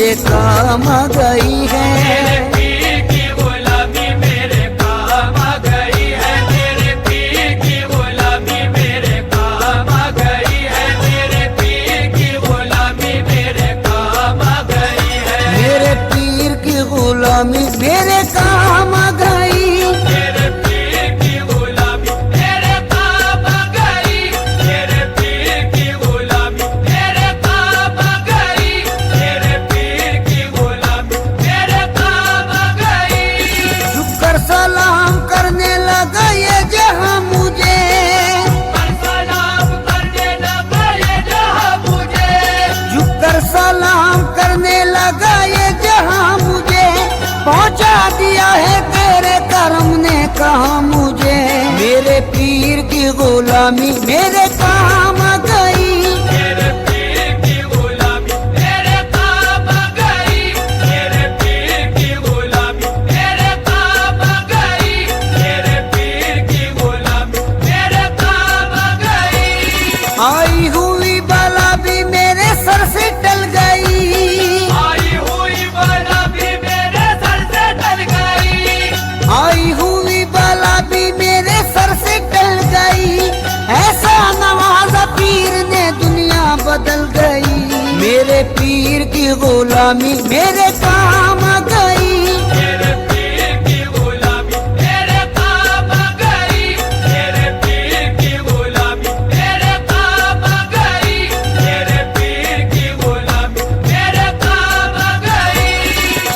मेरे काम गई है। मेरे पीर की गुलामी मेरे काम आ गई है। मेरे पीर की गुलामी मेरे काम आ गई है। मेरे पीर की गुलामी मेरे काम आ गई है। मेरे पीर की गुलामी मेरे काम गई। मेरे पीर की गुलामी मेरे काम आ गई। मेरे पीर की गुलामी मेरे काम आ गई। मेरे पीर की गुलामी मेरे काम आ गई। झुककर सलाम करने लगा ये जहां मुझे, पर सलाम करने लगा ये जहां मुझे। झुककर सलाम करने लगा ये जहां मुझे। पहुंचा दिया है तेरे करम ने कहा मुझे। मेरे पीर की गुलामी मेरे काम गई। मेरे पीर की गुलामी मेरे काम आ गई। मेरे पीर की गुलामी मेरे काम आ गई। मेरे पीर की गुलामी मेरे काम आ गई। आई हुई बला भी मेरे सर से टल गई। आई हुई बला भी मेरे सर से टल गई। आई हुई बला भी मेरे सर से टल गई। ऐसा नवाजा पीर ने दुनिया बदल गई। मेरे पीर की गुलामी मेरे काम गई। मेरे पीर की गुलामी मेरे काम आ गई। मेरे पीर की गुलामी मेरे काम आ गई। मेरे पीर की गुलामी मेरे काम आ गई।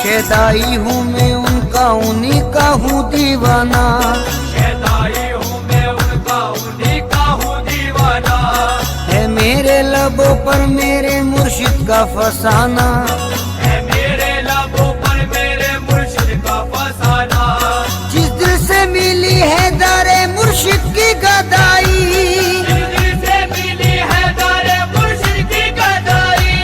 शेदाई हूँ मैं उनका, उन्हीं का हूँ दीवाना। शैताई हूँ मैं उनका, उन्हीं का हूँ दीवाना। है मेरे लबों पर मेरे मुर्शिद का फसाना। है मेरे लबों पर मेरे मुर्शिद का फसाना। जिस दिल से मिली है दारे मुर्शिद की गदाई। जिस दिल से मिली है दारे मुर्शिद की गदाई।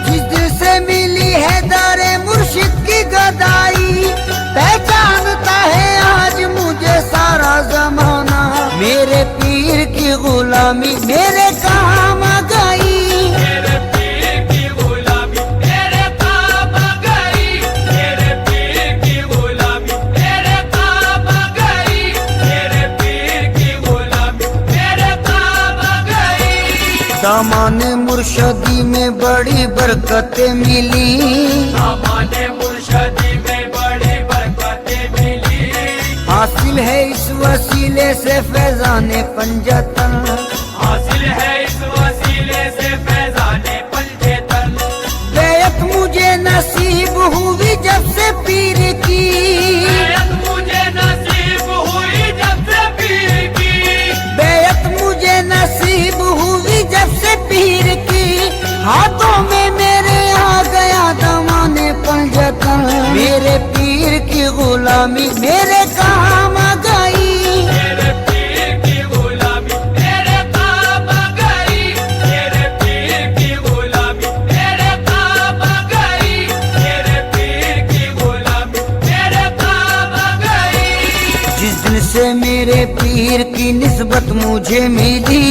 जिस दिल से मिली है दारे मुर्शिद की गदाई। पहचानता है आज मुझे सारा जमाना। मेरे पीर की गुलामी मेरे काम गई। मेरे पीर की गुलामी मेरे काम आ गई। मेरे पीर की गुलामी मेरे काम आ गई। मेरे पीर की गुलामी मेरे काम आ गई। दामाने मुर्शदी में बड़ी बरकतें मिली। सामान्य मुर्शदी में बड़ी बरकतें मिली। हासिल है इस वसीले से फैजाने पंजतन। हासिल है इस वसीले से फैजाने पंजेतन। बैत मुझे नसीब हुई जब से पीर की। बैत मुझे नसीब हुई जब से पीर की। बैत मुझे नसीब हुई जब से पीर की। हाथों में मेरे आ गया दमाने पंजतन। मेरे पीर की गुलामी मेरे काम गई। मेरे पीर की गुलामी मेरे काम आ गई। मेरे पीर की गुलामी मेरे काम आ गई। मेरे पीर की गुलामी मेरे काम आ गई। जिस दिल से मेरे पीर की निस्बत मुझे मिली।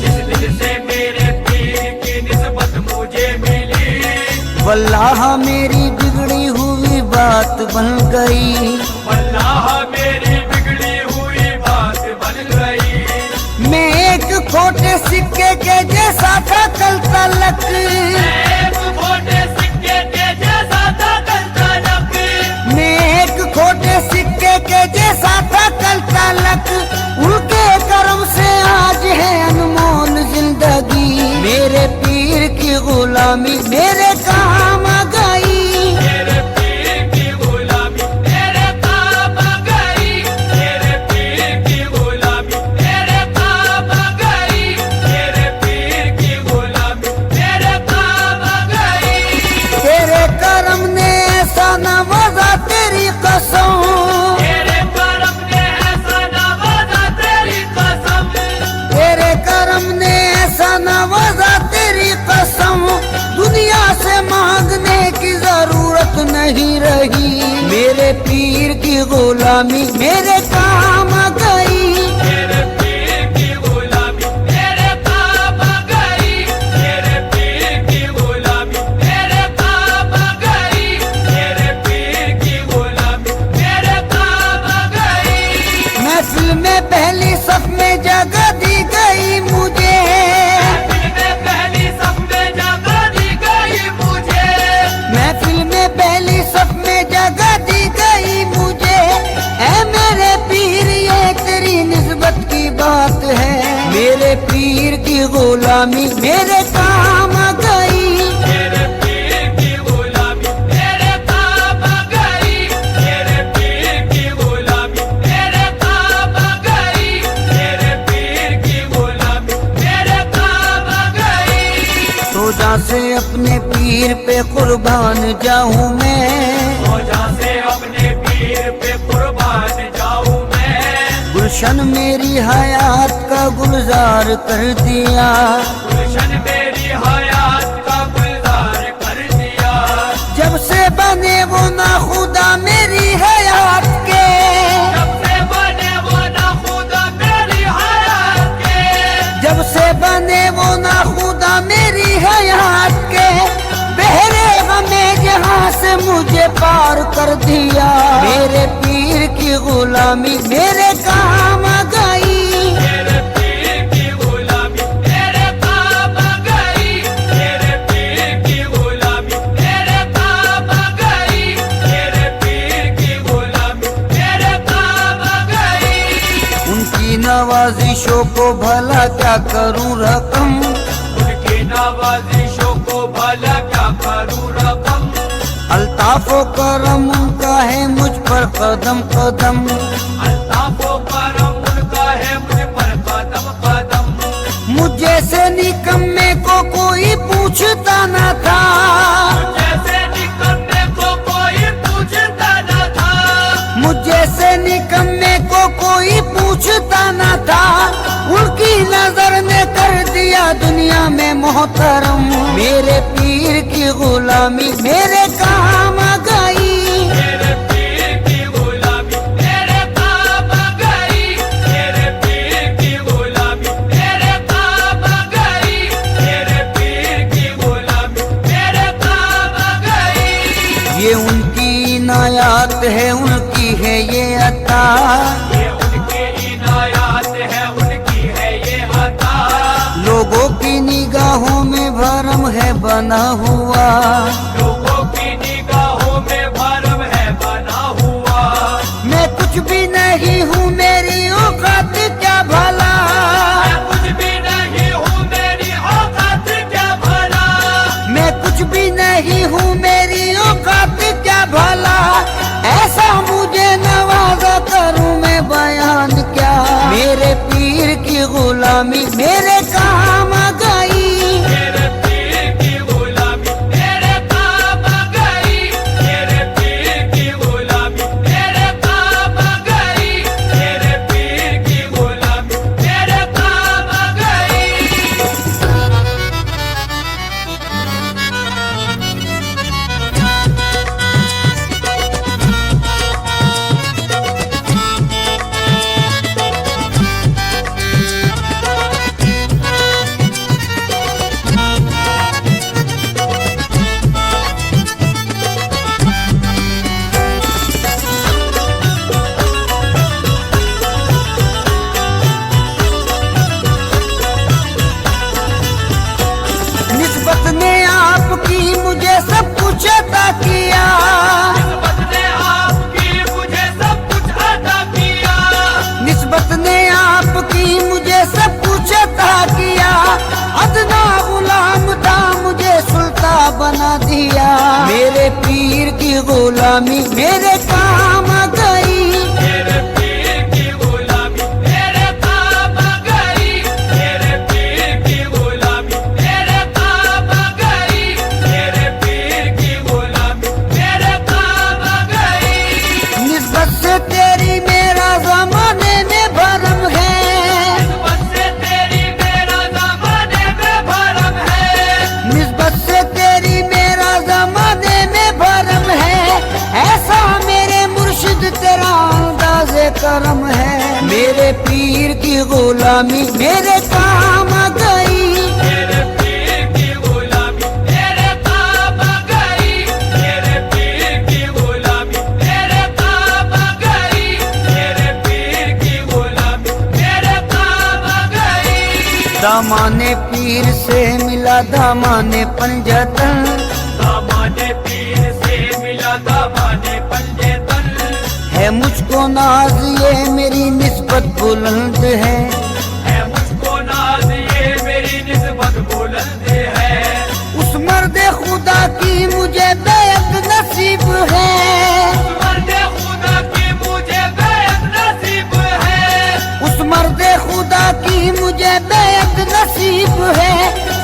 जिस दिल से मेरे पीर की निस्बत मुझे मिली। वल्लाह मेरी बिगड़ी हुई बात बन गई। अल्लाह मेरी बिगड़ी हुई बात बन गई। मैं एक खोटे सिक्के के जैसा था कल तलक। एक खोटे सिक्के के जैसा था कल तलक। मैं एक खोटे सिक्के के जैसा था कल तलक। उनके कर्म से आज है अनमोल जिंदगी। मेरे पीर की गुलामी मेरे काम गई। मेरे पीर की गुलामी मेरे काम आ गई। मेरे पीर की गुलामी मेरे काम आ गई। मेरे पीर की गुलामी मेरे काम आ गई। तेरे कर्म ने ऐसा नवाजा तेरी कसम। तेरे करम ने ऐसा नवाजा तेरी कसम। तेरे कर्म ने ऐसा नवाजा तेरी कसम। दुनिया से मांगने की जरूरत नहीं रही। मेरे पीर की गुलामी मेरे काम गई। मेरे पीर की गुलामी मेरे काम आ गई। मेरे पीर की गुलामी मेरे काम आ गई। महफिल में पहली सफ में जगह दी गई मुझे, महफिल में पहली सफ में जगह दी गई मुझे, महफिल में पहली सफ में जगह दी गई मुझे। ऐ मेरे पीर ये तेरी निस्बत की बात है, मेरे पीर की गुलामी मेरे काम आ गई। मेरे पीर की गुलामी मेरे काम आ गई, मेरे पीर की गुलामी मेरे काम आ गई, मेरे पीर की गुलामी मेरे काम आ गई। रोजा से अपने पीर पे कुर्बान जाऊं मैं, रोजा से अपने पीर पे कुर्बान जाऊं मैं, गुलशन मेरी हयात का गुलजार कर दिया, गुलशन मेरी हयात का गुलजार कर दिया। जब से बने वो ना खुदा मेरी हयात के, जब से बने वो ना खुदा मेरी हयात के, जब से बने वो ना खुदा मेरी हयात के, बहरे हमें जहाँ से मुझे पार कर दिया। मेरे पीर की गुलामी मेरे काम आ गई, मेरे पीर की गुलामी मेरे काम आ गई, मेरे पीर की गुलामी मेरे काम आ गई, मेरे पीर की गुलामी मेरे काम आ गई। उनकी नवाजिशों को भला क्या करूं रकम, उनकी नवाजिशों को भला क्या करूं रकम, अल्ताफो करम उनका है मुझ पर कदम कदम, अल्ताफो करम उनका है मुझ पर कदम कदम। मुझ जैसे निकम्मे को कोई पूछता न था, जैसे निकम्मे को कोई पूछता न था, मुझ जैसे निकम्मे को कोई पूछता न था। उनकी नजर ने कर दिया दुनिया में मोहतरम, मेरे पीर की गुलामी मेरे काम आ गई। मेरे पीर की गुलामी मेरे काम आ गई, मेरे पीर की गुलामी मेरे काम आ गई, मेरे पीर की गुलामी मेरे काम आ गई। ये उनकी इनायत है, उनकी है ये अता, ये उनकी इनायत है, उनकी है ये अता। लोगों की निगाहों में भरम है बना हुआ, लोगों की निगाहों में भरम है बना हुआ। मैं कुछ भी नहीं हूँ मेरी औकात क्या भला, मैं कुछ भी नहीं हूँ मेरी औकात क्या भला, मैं कुछ भी नहीं हूँ मेरी औकात क्या भला। ऐसा मुझे नवाजा करूँ मैं बयान क्या, मेरे पीर की गुलामी मेरे काम आ गई। मेरे पीर की गुलामी मेरे काम आ गई, मेरे पीर की गुलामी मेरे काम आ गई, मेरे पीर की गुलामी मेरे काम आ गई। निस्बत ने आपकी मुझे सब कुछ अता किया, निस्बत ने आपकी मुझे सब कुछ अता किया, निस्बत ने आपकी मुझे सब कुछ अता किया। अदना गुलाम था मुझे सुल्तान बना दिया, मेरे पीर की गुलामी मेरे काम आ गई। मेरे पीर की गुलामी मेरे काम आ गई, मेरे पीर की गुलामी मेरे काम आ गई, मेरे पीर की गुलामी मेरे काम आ गई। निस्बत से तेरी मेरा जमाने में भरम है, निस्बत से तेरी मेरा ज़माने में भरम है, निस्बत से तेरी मेरा जमाने में भरम है। ऐसा मेरे मुर्शिद तेरा अंदाज़े करम है, मेरे पीर की गुलामी मेरे काम आ गई। मेरे पीर की गुलामी मेरे काम आ गई, मेरे पीर की गुलामी मेरे काम आ गई, मेरे पीर की दामाने पीर से मिला दामाने पंजतन, दामाने पीर से मिला दामाने पंजतन। है मुझको नाज ये मेरी निस्बत बुलंद है मुझको नाज ये मेरी निस्बत बुलंद है। उस मर्दे खुदा की मुझे बेअद नसीब है, मर्दे खुदा की मुझे बेअद नसीब है। उस मर्दे खुदा की मुझे बेअद नसीब है।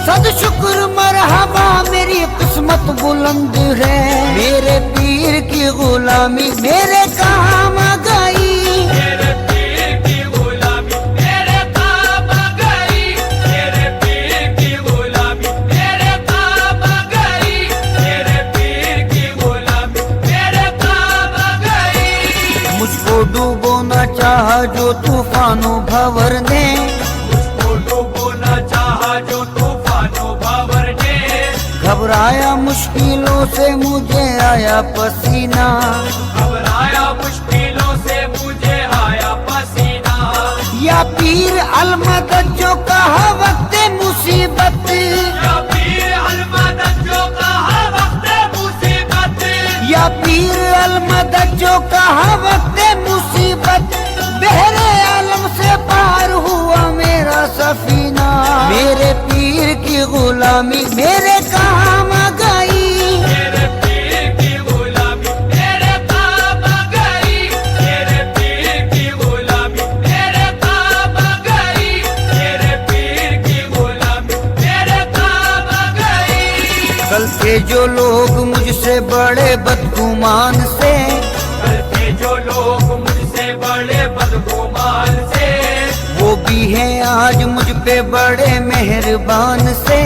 सद शुक्र मरहबा मेरी किस्मत बुलंद है। मेरे पीर की गुलामी मेरे काम आ गई, मेरे पीर की गुलामी मेरे काम आ गई। मेरे पीर की गुलामी मेरे काम आ गई। मेरे पीर की गुलामी मेरे काम आ गई। मुझको डूबोना चाहा जो तूफानों भंवर ने, मुझको डूबोना चाहा जो तूफानों भंवर ने। घबराया मुश्किलों से मुझे आया पसीना, घबराया मुश्किलों से मुझे आया पसीना। या पीर अलमदद जो कहा वक्त मुसीबत, या पीर अलमदद जो कहा वक्त मुसीबत। या पीर अलमदद जो कहा वक्त मुसीबत। बहरे आलम से पार हुआ मेरा सफीना, मेरे पीर की गुलामी मेरे काम आ गई। मेरे पीर की गुलामी मेरे काम आ गई। मेरे पीर की गुलामी मेरे काम आ गई। मेरे पीर की गुलामी मेरे काम आ गई। कल के जो लोग मुझसे बड़े बदगुमान से, कल के जो लोग मुझसे बड़े बदगुमान से, वो भी हैं आज मुझ पे बड़े मेहरबान से।